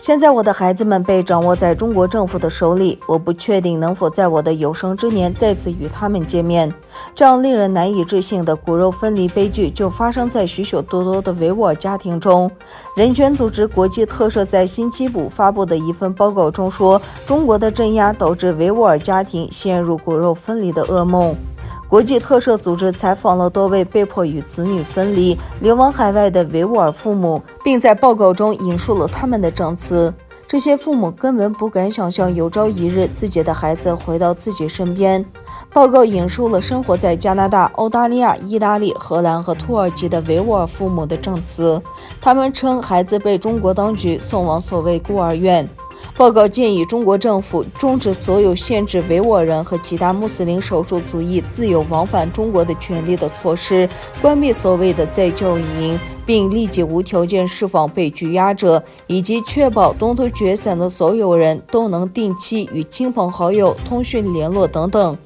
现在我的孩子们被掌握在中国政府的手里，我不确定能否在我的有生之年再次与他们见面。这样令人难以置信的骨肉分离悲剧就发生在许许多多的维吾尔家庭中。人权组织国际特赦在星期五发布的一份报告中说，中国的镇压导致维吾尔家庭陷入骨肉分离的噩梦。国际特赦组织采访了多位被迫与子女分离、流亡海外的维吾尔父母，并在报告中引述了他们的证词。这些父母根本不敢想象有朝一日自己的孩子回到自己身边。报告引述了生活在加拿大、澳大利亚、意大利、荷兰和土耳其的维吾尔父母的证词，他们称孩子被中国当局送往所谓孤儿院。报告建议中国政府终止所有限制维吾尔人和其他穆斯林少数族裔自由往返中国的权利的措施，关闭所谓的再教育营，并立即无条件释放被拘押者，以及确保东突厥省的所有人都能定期与亲朋好友通讯联络等等。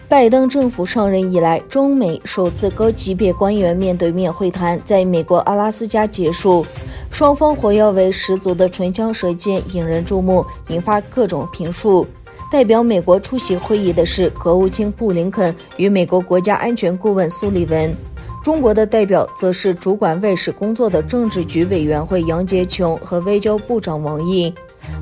拜登政府上任以来，中美首次高级别官员面对面会谈在美国阿拉斯加结束，双方火药味十足的唇枪舌剑引人注目，引发各种评述。代表美国出席会议的是国务卿布林肯与美国国家安全顾问苏利文，中国的代表则是主管外事工作的政治局委员会杨洁琼和外交部长王毅。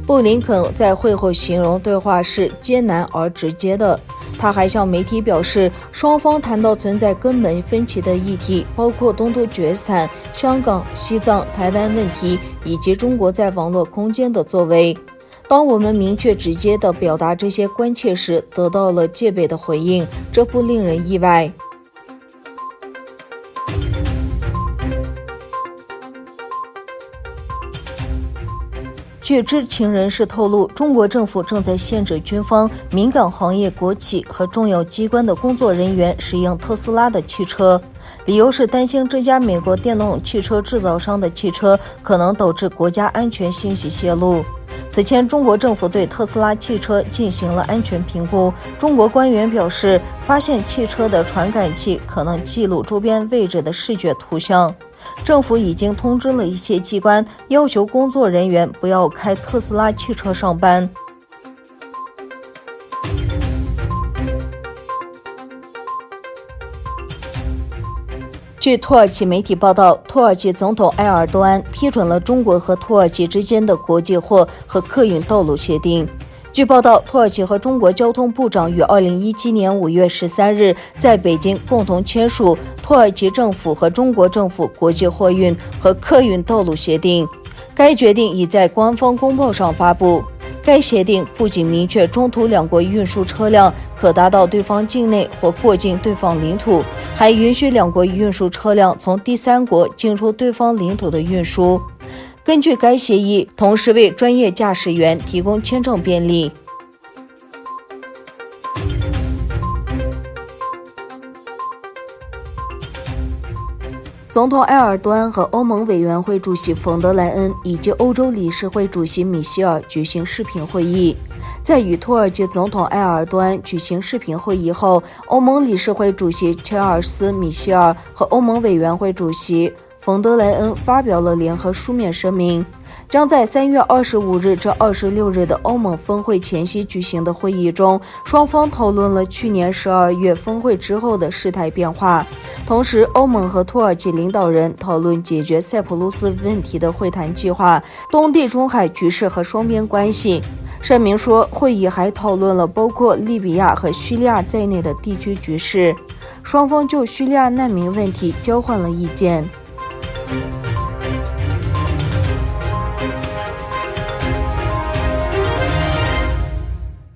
布林肯在会后形容对话是艰难而直接的。他还向媒体表示，双方谈到存在根本分歧的议题，包括东突厥省、香港、西藏、台湾问题，以及中国在网络空间的作为。当我们明确直接地表达这些关切时，得到了戒备的回应，这不令人意外。据知情人士透露，中国政府正在限制军方、敏感行业、国企和重要机关的工作人员使用特斯拉的汽车，理由是担心这家美国电动汽车制造商的汽车可能导致国家安全信息泄露。此前，中国政府对特斯拉汽车进行了安全评估。中国官员表示，发现汽车的传感器可能记录周边位置的视觉图像。政府已经通知了一些机关，要求工作人员不要开特斯拉汽车上班。据土耳其媒体报道，土耳其总统埃尔多安批准了中国和土耳其之间的国际货和客运道路协定。据报道，土耳其和中国交通部长于2017年5月13日在北京共同签署土耳其政府和中国政府国际货运和客运道路协定。该决定已在官方公报上发布。该协定不仅明确中土两国运输车辆可达到对方境内或过境对方领土，还允许两国运输车辆从第三国进入对方领土的运输。根据该协议，同时为专业驾驶员提供签证便利。总统埃尔多安和欧盟委员会主席冯德莱恩以及欧洲理事会主席米歇尔举行视频会议。在与土耳其总统埃尔多安举行视频会议后，欧盟理事会主席切尔斯·米歇尔和欧盟委员会主席冯德莱恩发表了联合书面声明，将在3月25日至26日的欧盟峰会前夕举行的会议中，双方讨论了去年12月峰会之后的事态变化。同时，欧盟和土耳其领导人讨论解决塞浦路斯问题的会谈计划、东地中海局势和双边关系。声明说，会议还讨论了包括利比亚和叙利亚在内的地区局势，双方就叙利亚难民问题交换了意见。